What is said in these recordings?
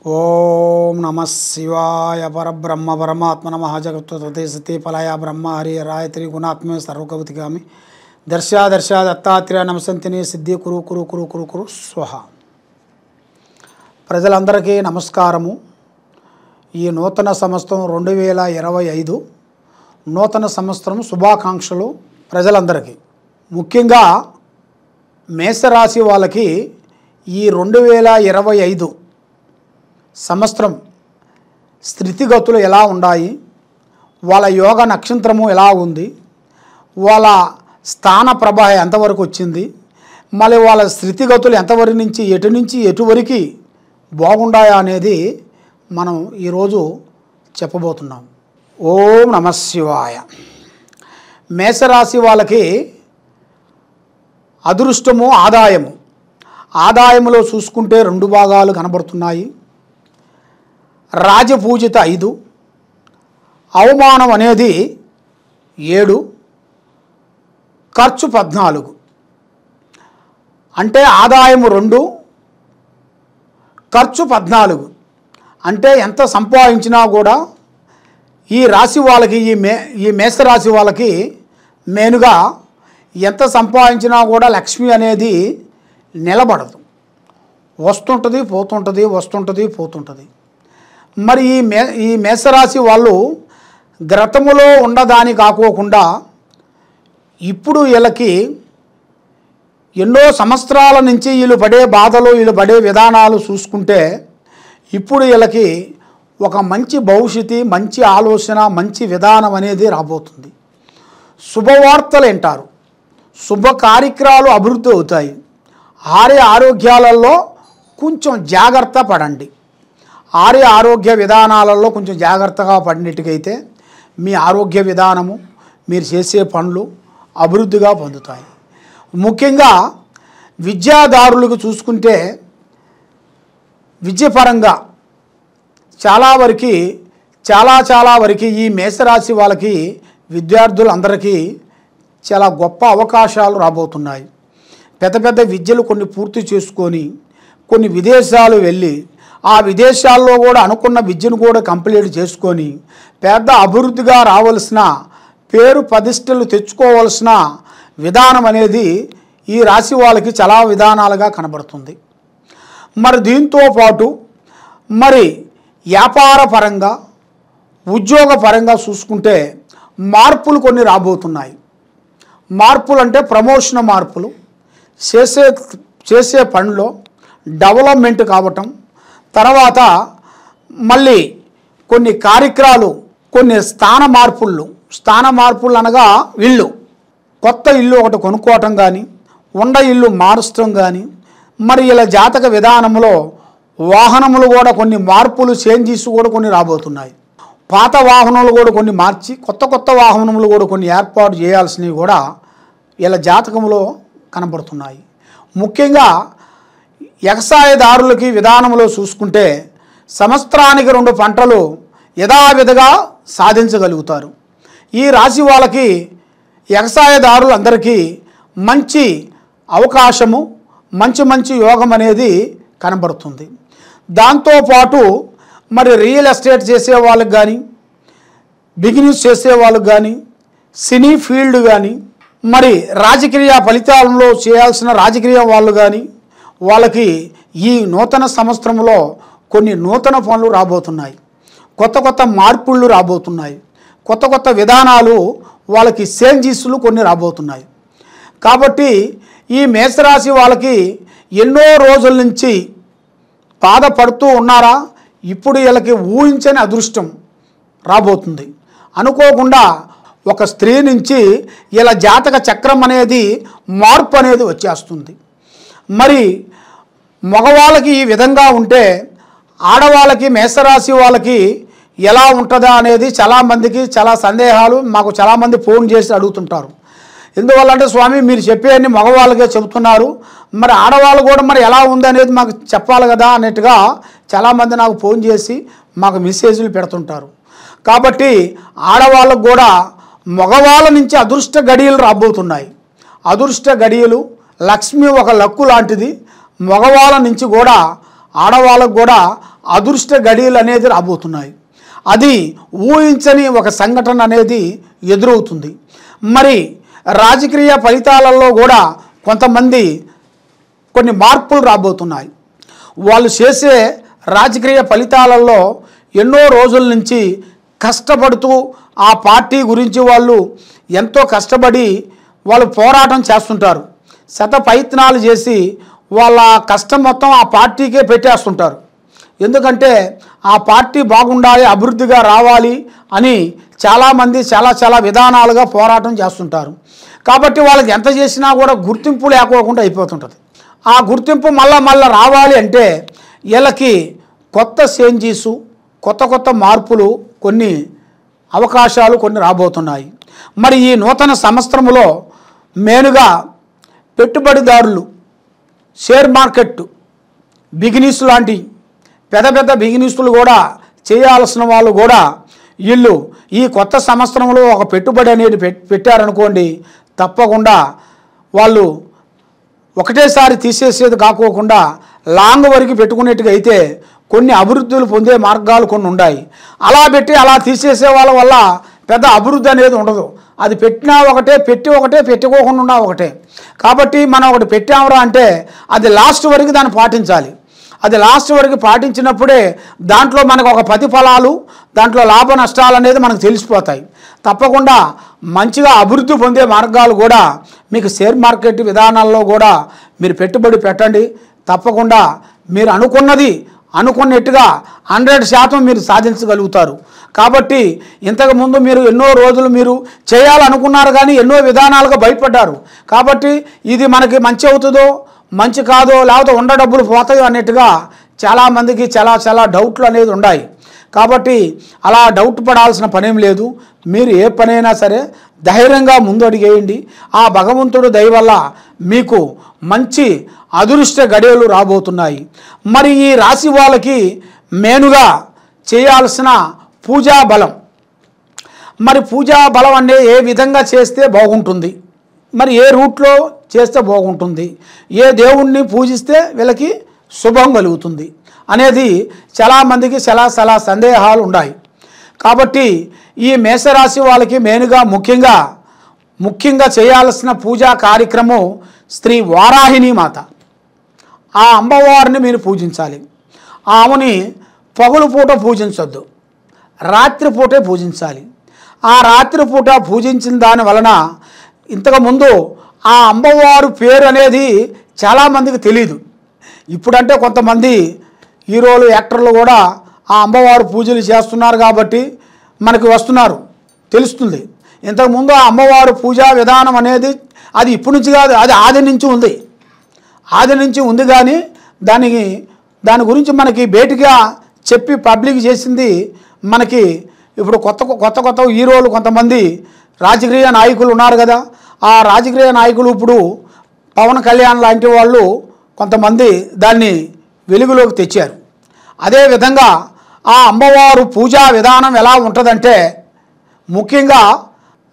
ఓం నమ శివాయ పరబ్రహ్మ పరమాత్మ నమ జగత్తే సతీ ఫలాయ బ్రహ్మ హరి రాయత్రి గుణాత్మే సర్వకవతిగామి దర్శ దత్తాత్రేయ నమసంతిని సిద్ధి కురు కురు కురు కురు కురు స్వహ. ప్రజలందరికీ నమస్కారము. ఈ నూతన సంవత్సరం 2025 నూతన సంవత్సరం శుభాకాంక్షలు ప్రజలందరికీ. ముఖ్యంగా మేషరాశి వాళ్ళకి ఈ 2025 సంవత్సరం స్థితిగతులు ఎలా ఉన్నాయి, వాళ్ళ యోగ నక్షత్రము ఎలా ఉంది, వాళ్ళ స్థాన ప్రభ ఎంతవరకు వచ్చింది, మళ్ళీ వాళ్ళ స్థితిగతులు ఎంతవరకు నుంచి ఎటువరకు బాగుండాయా అనేది మనం ఈరోజు చెప్పబోతున్నాం. ఓం నమ శివాయ. మేషరాశి వాళ్ళకి అదృష్టము ఆదాయములో చూసుకుంటే 2 భాగాలు కనబడుతున్నాయి. రాజపూజిత 5, అవమానం అనేది 7, ఖర్చు 14. అంటే ఆదాయము 2, ఖర్చు 14. అంటే ఎంత సంపాదించినా కూడా ఈ రాశి వాళ్ళకి ఈ మేషరాశి వాళ్ళకి మెయిన్గా ఎంత సంపాదించినా కూడా లక్ష్మి అనేది నిలబడదు. వస్తుంటుంది పోతుంటుంది. మరి ఈ మేషరాశి వాళ్ళు గతములో ఉన్నదాని కాకోకుండా ఇప్పుడు వీళ్ళకి ఎన్నో సంవత్సరాల నుంచి వీళ్ళు పడే బాధలు, వీళ్ళు పడే విధానాలు చూసుకుంటే ఇప్పుడు వీళ్ళకి ఒక మంచి భవిష్యత్తు, మంచి ఆలోచన, మంచి విధానం అనేది రాబోతుంది. శుభవార్తలు వింటారు, శుభ కార్యక్రమాలు అభివృద్ధి అవుతాయి. ఆరోగ్యాలలో కొంచెం జాగ్రత్త పడండి. ఆరోగ్య విధానాలలో కొంచెం జాగ్రత్తగా పడినట్టుకైతే మీ ఆరోగ్య విధానము, మీరు చేసే పనులు అభివృద్ధిగా పొందుతాయి. ముఖ్యంగా విద్యాదారులకు చూసుకుంటే విద్యపరంగా చాలా వరకు ఈ మేషరాశి వాళ్ళకి విద్యార్థులందరికీ చాలా గొప్ప అవకాశాలు రాబోతున్నాయి. పెద్ద విద్యలు కొన్ని పూర్తి చేసుకొని కొన్ని విదేశాలు వెళ్ళి ఆ విదేశాల్లో కూడా అనుకున్న విద్యను కూడా కంప్లీట్ చేసుకొని పెద్ద అభివృద్ధిగా రావాల్సిన, పేరు ప్రతిష్టలు తెచ్చుకోవాల్సిన విధానం అనేది ఈ రాశి వాళ్ళకి చాలా విధానాలుగా కనబడుతుంది. మరి దీంతో పాటు మరి వ్యాపార పరంగా, ఉద్యోగ పరంగా చూసుకుంటే మార్పులు కొన్ని రాబోతున్నాయి. మార్పులు అంటే ప్రమోషన్ మార్పులు, చేసే పనిలో డెవలప్మెంట్ కావటం, తర్వాత మళ్ళీ కొన్ని కార్యక్రమాలు, కొన్ని స్థాన మార్పులు అనగా కొత్త ఇల్లు ఒకటి కొనుక్కోవటం కానీ, ఉన్న ఇల్లు మారుస్తడం కానీ, మరి ఇలా జాతక విధానంలో వాహనములు కూడా కొన్ని మార్పులు, చేంజెస్ కూడా కొన్ని రాబోతున్నాయి. పాత వాహనాలు కూడా కొన్ని మార్చి కొత్త వాహనములు కూడా కొన్ని ఏర్పాటు చేయాల్సినవి కూడా ఇలా జాతకంలో కనబడుతున్నాయి. ముఖ్యంగా వ్యవసాయదారులకి విధానంలో చూసుకుంటే సంవత్సరానికి 2 పంటలు యథావిధిగా సాధించగలుగుతారు. ఈ రాశి వాళ్ళకి వ్యవసాయదారులందరికీ మంచి అవకాశము, మంచి యోగం అనేది కనబడుతుంది. దాంతోపాటు మరి రియల్ ఎస్టేట్ చేసే వాళ్ళకి కానీ, బిజినెస్ చేసే వాళ్ళకి కానీ, సినీ ఫీల్డ్ కానీ, మరి రాజకీయ ఫలితాలలో చేయాల్సిన రాజకీయ వాళ్ళు కానీ, వాళ్ళకి ఈ నూతన సంవత్సరంలో కొన్ని నూతన పనులు రాబోతున్నాయి. కొత్త మార్పులు రాబోతున్నాయి. కొత్త విధానాలు, వాళ్ళకి చేంజెస్లు కొన్ని రాబోతున్నాయి. కాబట్టి ఈ మేషరాశి వాళ్ళకి ఎన్నో రోజుల నుంచి బాధపడుతూ ఉన్నారా, ఇప్పుడు వీళ్ళకి ఊహించని అదృష్టం రాబోతుంది. అనుకోకుండా ఒక స్త్రీ నుంచి ఇలా జాతక చక్రం అనేది మార్పు అనేది వచ్చేస్తుంది. మరి మగవాళ్ళకి ఈ విధంగా ఉంటే ఆడవాళ్ళకి, మేషరాశి వాళ్ళకి ఎలా ఉంటుందా అనేది చాలామందికి చాలా సందేహాలు, మాకు చాలామంది ఫోన్ చేసి అడుగుతుంటారు. ఎందువల్లంటే స్వామి మీరు చెప్పేవన్నీ మగవాళ్ళకే చెబుతున్నారు, మరి ఆడవాళ్ళు కూడా మరి ఎలా ఉంది అనేది మాకు చెప్పాలి కదా అన్నట్టుగా చాలామంది నాకు ఫోన్ చేసి మాకు మెసేజ్లు పెడుతుంటారు. కాబట్టి ఆడవాళ్ళకు కూడా మగవాళ్ళ నుంచి అదృష్ట గడియలు రాబోతున్నాయి. అదృష్ట గడియలు, లక్ష్మి ఒక లక్కు లాంటిది. మగవాళ్ళ నుంచి కూడా ఆడవాళ్ళకు కూడా అదృష్ట గడియలు అనేది రాబోతున్నాయి. అది ఊహించని ఒక సంఘటన అనేది ఎదురవుతుంది. మరి రాజకీయ ఫలితాలలో కూడా కొంతమంది కొన్ని మార్పులు రాబోతున్నాయి. వాళ్ళు చేసే రాజకీయ ఫలితాలలో ఎన్నో రోజుల నుంచి కష్టపడుతూ ఆ పార్టీ గురించి వాళ్ళు ఎంతో కష్టపడి వాళ్ళు పోరాటం చేస్తుంటారు. శత ప్రయత్నాలు చేసి వాళ్ళ కష్టం మొత్తం ఆ పార్టీకే పెట్టేస్తుంటారు. ఎందుకంటే ఆ పార్టీ బాగుండాలి, అభివృద్ధిగా రావాలి అని చాలామంది చాలా విధానాలుగా పోరాటం చేస్తుంటారు. కాబట్టి వాళ్ళకి ఎంత చేసినా కూడా గుర్తింపు లేకోకుండా అయిపోతుంటుంది. ఆ గుర్తింపు మళ్ళా రావాలి అంటే వీళ్ళకి కొత్త చేంజెస్, కొత్త మార్పులు, కొన్ని అవకాశాలు కొన్ని రాబోతున్నాయి. మరి ఈ నూతన సంవత్సరంలో మెయిన్గా పెట్టుబడిదారులు, షేర్ మార్కెట్ బిజినెస్ లాంటి పెద్ద బిజినెస్లు కూడా చేయాల్సిన వాళ్ళు కూడా వీళ్ళు ఈ కొత్త సంవత్సరంలో ఒక పెట్టుబడి అనేది పెట్టారనుకోండి, తప్పకుండా వాళ్ళు ఒకటేసారి తీసేసేది కాకోకుండా లాంగ్ వరకు పెట్టుకునేట్టుగా అయితే కొన్ని అభివృద్ధులు పొందే మార్గాలు కొన్ని ఉన్నాయి. అలా పెట్టి అలా తీసేసే వాళ్ళ వల్ల పెద్ద అభివృద్ధి అనేది ఉండదు. అది పెట్టినా ఒకటే, పెట్టుకోకుండా ఉన్నా ఒకటే. కాబట్టి మనం ఒకటి పెట్టామరా అంటే అది లాస్ట్ వరకు దాన్ని పాటించాలి. అది లాస్ట్ వరకు పాటించినప్పుడే దాంట్లో మనకు ఒక ప్రతిఫలాలు, దాంట్లో లాభ నష్టాలు అనేది మనకు తెలిసిపోతాయి. తప్పకుండా మంచిగా అభివృద్ధి పొందే మార్గాలు కూడా మీకు షేర్ మార్కెట్ విధానాల్లో కూడా మీరు పెట్టుబడి పెట్టండి. తప్పకుండా మీరు అనుకున్నట్టుగా 100% మీరు సాధించగలుగుతారు. కాబట్టి ఇంతకుముందు మీరు ఎన్నో రోజులు మీరు చేయాలనుకున్నారు కానీ ఎన్నో విధానాలుగా భయపడ్డారు. కాబట్టి ఇది మనకి మంచి అవుతుందో మంచి కాదో లేకపోతే ఉన్న డబ్బులు పోతాయో అన్నట్టుగా చాలామందికి చాలా డౌట్లు అనేది ఉన్నాయి. కాబట్టి అలా డౌట్ పడాల్సిన పనేం లేదు. మీరు ఏ పనైనా సరే ధైర్యంగా ముందడుగేయండి. ఆ భగవంతుడు దయ వల్ల మీకు మంచి అదృష్ట గడియలు రాబోతున్నాయి. మరి ఈ రాశి వాళ్ళకి మెయిన్గా చేయాల్సిన పూజా బలం, మరి పూజా బలం అంటే ఏ విధంగా చేస్తే బాగుంటుంది, మరి ఏ రూట్లో చేస్తే బాగుంటుంది, ఏ దేవుణ్ణి పూజిస్తే వీళ్ళకి శుభం కలుగుతుంది అనేది చాలామందికి చాలా సందేహాలు ఉన్నాయి. కాబట్టి ఈ మేషరాశి వాళ్ళకి మెయిన్గా ముఖ్యంగా చేయాల్సిన పూజా కార్యక్రమం శ్రీ వారాహిని మాత. ఆ అమ్మవారిని మీరు పూజించాలి. ఆమెని పగలుపూట పూజించొద్దు, రాత్రిపూటే పూజించాలి. ఆ రాత్రిపూట పూజించిన దాని వలన ఇంతకుముందు ఆ అమ్మవారు పేరు అనేది చాలామందికి తెలియదు. ఇప్పుడంటే కొంతమంది హీరోలు, యాక్టర్లు కూడా ఆ అమ్మవారు పూజలు చేస్తున్నారు కాబట్టి మనకి వస్తున్నారు, తెలుస్తుంది. ఇంతకుముందు ఆ అమ్మవారు పూజా విధానం అనేది అది ఇప్పటి నుంచి కాదు, అది ఆది నుంచి ఉంది కానీ దాని గురించి మనకి బయటగా చెప్పి పబ్లిక్ చేసింది మనకి ఇప్పుడు కొత్త హీరోలు, కొంతమంది రాజకీయ నాయకులు ఉన్నారు కదా. ఆ రాజకీయ నాయకులు ఇప్పుడు పవన్ కళ్యాణ్ లాంటి వాళ్ళు కొంతమంది దాన్ని వెలుగులోకి తెచ్చారు. అదేవిధంగా ఆ అమ్మవారు పూజా విధానం ఎలా ఉంటుందంటే ముఖ్యంగా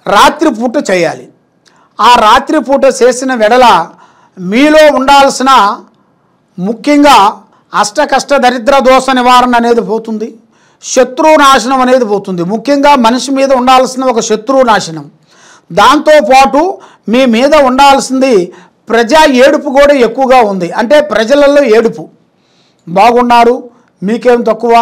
రాత్రిపూట చేయాలి. ఆ రాత్రిపూట చేసిన వెడల మీలో ఉండాల్సిన ముఖ్యంగా అష్టకష్ట దరిద్ర దోష నివారణ అనేది పోతుంది, శత్రువు నాశనం అనేది పోతుంది. ముఖ్యంగా మనిషి మీద ఉండాల్సిన ఒక శత్రువు నాశనం, దాంతోపాటు మీ మీద ఉండాల్సింది ప్రజా ఏడుపు కూడా ఎక్కువగా ఉంది. అంటే ప్రజలలో ఏడుపు, బాగున్నారు, మీకేం తక్కువ,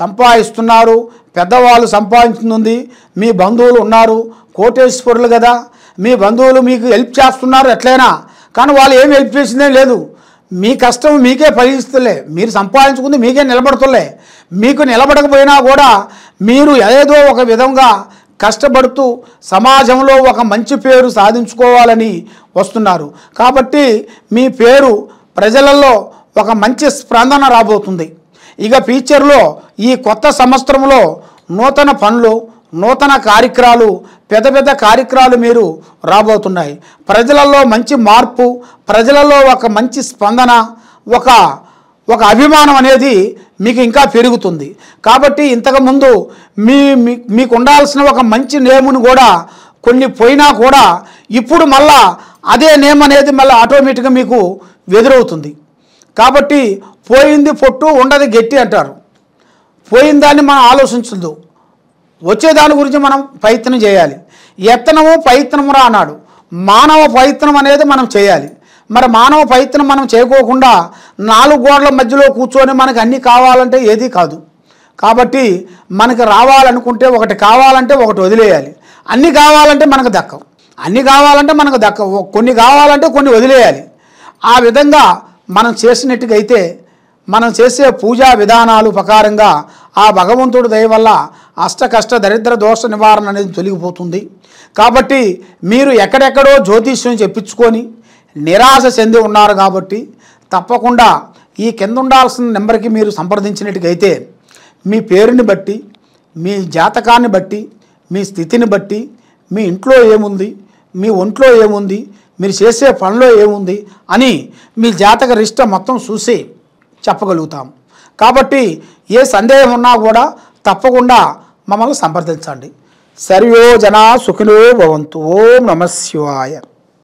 సంపాదిస్తున్నారు, పెద్దవాళ్ళు సంపాదించుతుంది, మీ బంధువులు ఉన్నారు, కోటేశ్వరులు కదా, మీ బంధువులు మీకు హెల్ప్ చేస్తున్నారు ఎట్లయినా, కానీ వాళ్ళు ఏమి హెల్ప్ చేసిందే లేదు. మీ కష్టం మీకే ఫలిస్తలే, మీరు సంపాదించుకుంది మీకే నిలబడుతులే. మీకు నిలబడకపోయినా కూడా మీరు ఏదో ఒక విధంగా కష్టపడుతూ సమాజంలో ఒక మంచి పేరు సాధించుకోవాలని వస్తున్నారు. కాబట్టి మీ పేరు ప్రజలలో ఒక మంచి స్పందన రాబోతుంది. ఇక ఫ్యూచర్లో ఈ కొత్త సంవత్సరంలో నూతన పనులు, నూతన కార్యక్రమాలు, పెద్ద కార్యక్రమాలు మీరు రాబోతున్నాయి. ప్రజలలో మంచి మార్పు, ప్రజలలో ఒక మంచి స్పందన, ఒక అభిమానం అనేది మీకు ఇంకా పెరుగుతుంది. కాబట్టి ఇంతకుముందు మీకు ఉండాల్సిన ఒక మంచి నేమును కూడా కొన్ని పోయినా కూడా ఇప్పుడు మళ్ళా అదే నేమ్ అనేది మళ్ళీ ఆటోమేటిక్గా మీకు ఎదురవుతుంది. కాబట్టి పోయింది పొట్టు ఉండదు గట్టి అంటారు. పోయిన దాన్ని మనం ఆలోచించదు, వచ్చేదాని గురించి మనం ప్రయత్నం చేయాలి. యత్నము ప్రయత్నము రా అన్నాడు. మానవ ప్రయత్నం అనేది మనం చేయాలి. మరి మానవ ప్రయత్నం మనం చేయకోకుండా 4 గోడల మధ్యలో కూర్చొని మనకు అన్నీ కావాలంటే ఏది కాదు. కాబట్టి మనకు రావాలనుకుంటే ఒకటి కావాలంటే ఒకటి వదిలేయాలి. అన్నీ కావాలంటే మనకు దక్కవు, అన్నీ కావాలంటే మనకు దక్కవు, కొన్ని కావాలంటే కొన్ని వదిలేయాలి. ఆ విధంగా మనం చేసినట్టుగా అయితే మనం చేసే పూజా విధానాలు ప్రకారంగా ఆ భగవంతుడి దయ వల్ల అష్టకష్ట దరిద్ర దోష నివారణ అనేది తొలగిపోతుంది. కాబట్టి మీరు ఎక్కడెక్కడో జ్యోతిష్యం చెప్పించుకొని నిరాశ చెంది ఉన్నారు కాబట్టి తప్పకుండా ఈ కింద ఉండాల్సిన నెంబర్కి మీరు సంప్రదించినట్టుగైతే మీ పేరుని బట్టి, మీ జాతకాన్ని బట్టి, మీ స్థితిని బట్టి, మీ ఇంట్లో ఏముంది, మీ ఒంట్లో ఏముంది, మీరు చేసే పనిలో ఏముంది అని మీ జాతక రిష్ట మొత్తం చూసి చెప్పగలుగుతాం. కాబట్టి ఏ సందేహం ఉన్నా కూడా తప్పకుండా మమ్మల్ని సంప్రదించండి. సర్వే జనా సుఖినో భవంతు. ఓం నమః శివాయ.